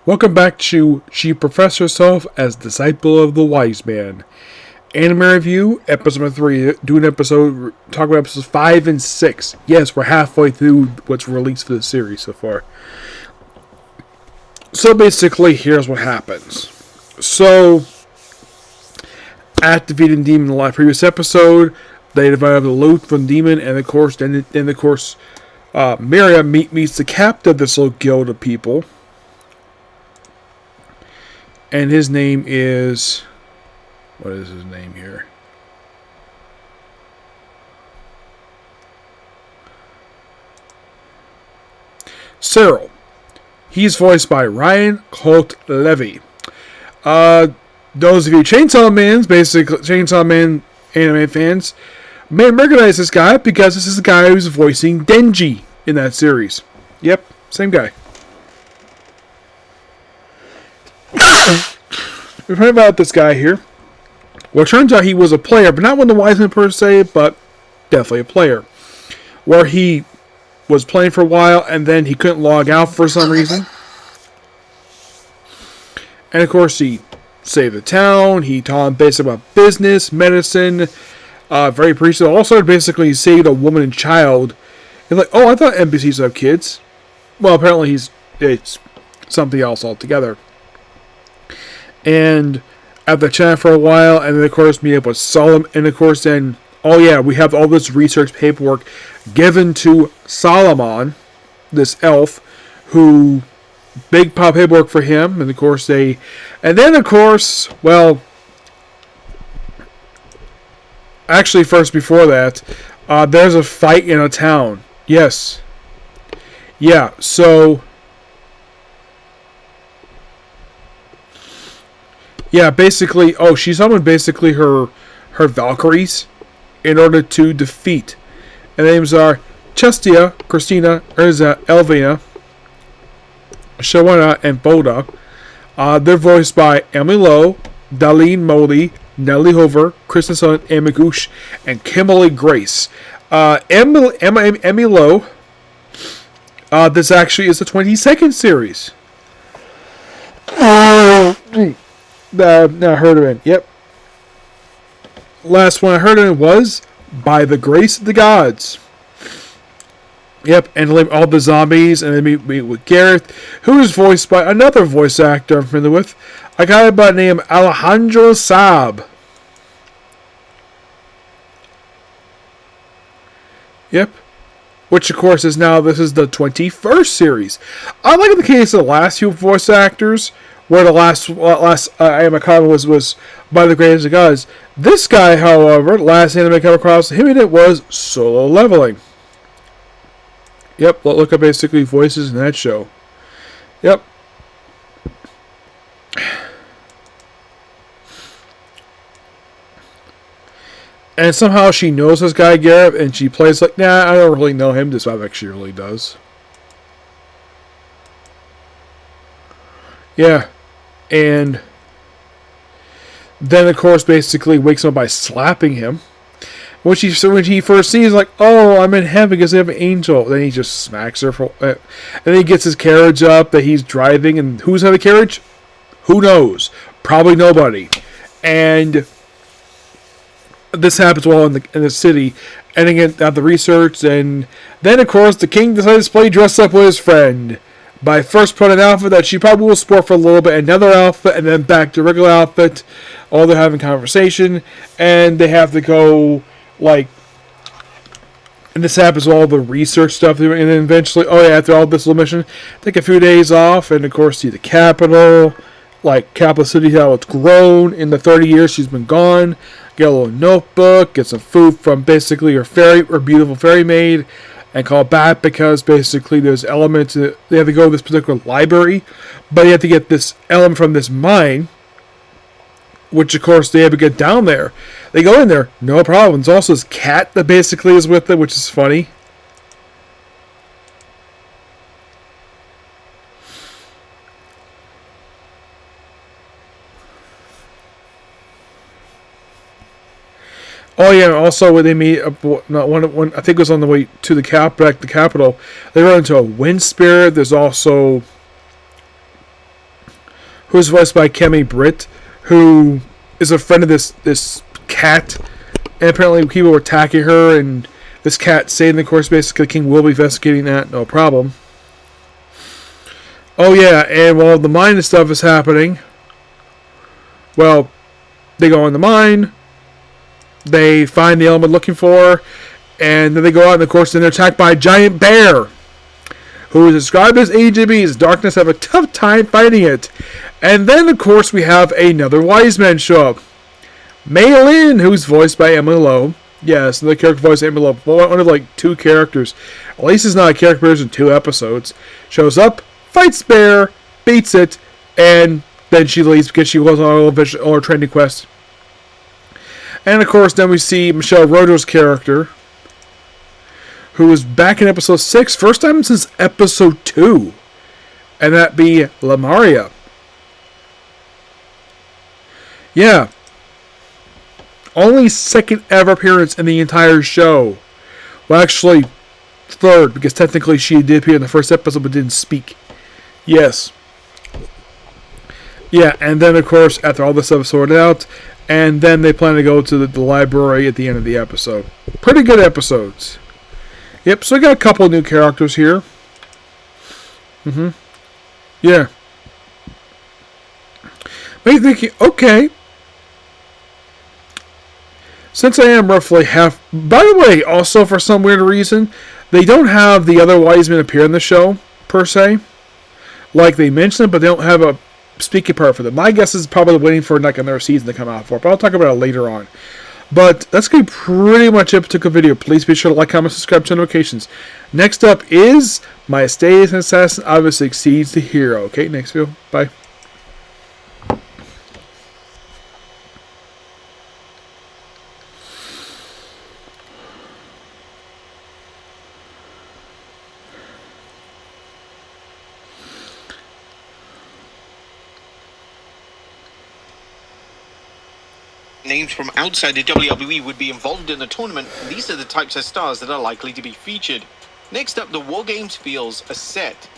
Welcome back to She Professed Herself as Disciple of the Wise Man. Anime review, episode number 3. Talk about episodes 5 and 6. Yes, we're halfway through what's released for the series so far. So basically, here's what happens. So, at defeating Demon in the previous episode, they divide up the loot from Demon, and of course, Miriam meets the captain of this little guild of people. And his name is... What is his name here? Cyril. He's voiced by Ryan Colt Levy. Those of you Chainsaw Man anime fans, may recognize this guy because this is the guy who's voicing Denji in that series. Yep, same guy. We've heard about this guy here. Well, it turns out he was a player, but not one of the wise men per se, but definitely a player. Where he was playing for a while, and then he couldn't log out for some reason. And of course, he saved the town. He taught him basically about business, medicine, very appreciative. Also, basically, he saved a woman and child. And like, oh, I thought NPCs have kids. Well, apparently, it's something else altogether. And after chatting for a while, and then of course meet up with Solomon, and of course then, oh yeah, we have all this research paperwork given to Solomon, this elf, who, big pop paperwork for him, and of course actually first before that, there's a fight in a town. Yes. Yeah, so... Yeah, basically, she summoned basically her Valkyries in order to defeat. And the names are Chestia, Christina, Urza, Elvina, Shawana, and Boda. They're voiced by Emily Lowe, Darlene Moldy, Nellie Hover, Kristen Sun, Amy Goosh, and Kimberly Grace. Emily Lowe, this actually is the 22nd series. Now heard of it. Yep. Last one I heard of it was By the Grace of the Gods. Yep, and all the zombies, and then meet with Gareth, who is voiced by another voice actor I'm familiar with, a guy by the name Alejandro Saab. Yep. Which, of course, this is the 21st series. Unlike the case of the last few voice actors, where the last anime cover was By the Grace of Gods. This guy, however, the last anime I come across him in it was Solo Leveling. Yep, look up basically voices in that show. Yep. And somehow she knows this guy Garrett, and she plays like, nah, I don't really know him. This wife actually really does. Yeah. And then, of course, basically wakes him up by slapping him. When he first sees, like, oh, I'm in heaven because I have an angel. Then he just smacks her. And then he gets his carriage up that he's driving. And who's on the carriage? Who knows? Probably nobody. And this happens while in the city. Ending at the research. And then, of course, the king decides to play dress up with his friend. By first putting an outfit that she probably will sport for a little bit, another outfit, and then back to regular outfit. All they're having conversation, and they have to go, like, and this happens with all the research stuff, and then eventually, after all this little mission, take a few days off, and of course see the capital, like capital city, how it's grown in the 30 years she's been gone. Get a little notebook, get some food from basically her beautiful fairy maid, and call back because basically there's elements that they have to go to this particular library, but you have to get this element from this mine, which of course they have to get down there. They go in there, no problem. There's also this cat that basically is with them, which is funny. Oh yeah, also when they meet up, one I think it was on the way to the capital, they run into a wind spirit. There's also who's voiced by Kemi Britt, who is a friend of this cat, and apparently people were attacking her, and this cat saved the course. Basically, King will be investigating that, no problem. Oh yeah, and while the mine and stuff is happening, well, they go in the mine, they find the element looking for, and then they go out in the course, and they're attacked by a giant bear, who is described as AGB's darkness have a tough time fighting it. And then, of course, we have another wise man show up. Mei Lin, who's voiced by Emily Lowe. Yes, the character voiced by Emily Lowe. One of like 2 characters. At least it's not a character in 2 episodes. Shows up, fights bear, beats it, and then she leaves because she goes on all her training quest. And of course, then we see Michelle Rojo's character, who is back in episode 6, first time since episode 2, and that be Lamaria. Yeah, only 2nd ever appearance in the entire show. Well, actually, 3rd, because technically she did appear in the first episode but didn't speak. Yes. Yeah, and then of course, after all this stuff is sorted out, and then they plan to go to the library at the end of the episode. Pretty good episodes. Yep, so we got a couple new characters here. Yeah. Make you thinking, okay. Since I am roughly half... By the way, also for some weird reason, they don't have the other wise men appear in the show, per se. Like they mentioned, but they don't have a speaking part for them. My guess is probably waiting for like another season to come out for it, but I'll talk about it later on. But that's going to be pretty much it particular video. Please be sure to like, comment, subscribe, turn notifications. Next up is my estate assassin obviously exceeds the hero. Okay, next video. Bye. Names from outside the WWE would be involved in the tournament, and these are the types of stars that are likely to be featured. Next up, the War Games feels a set.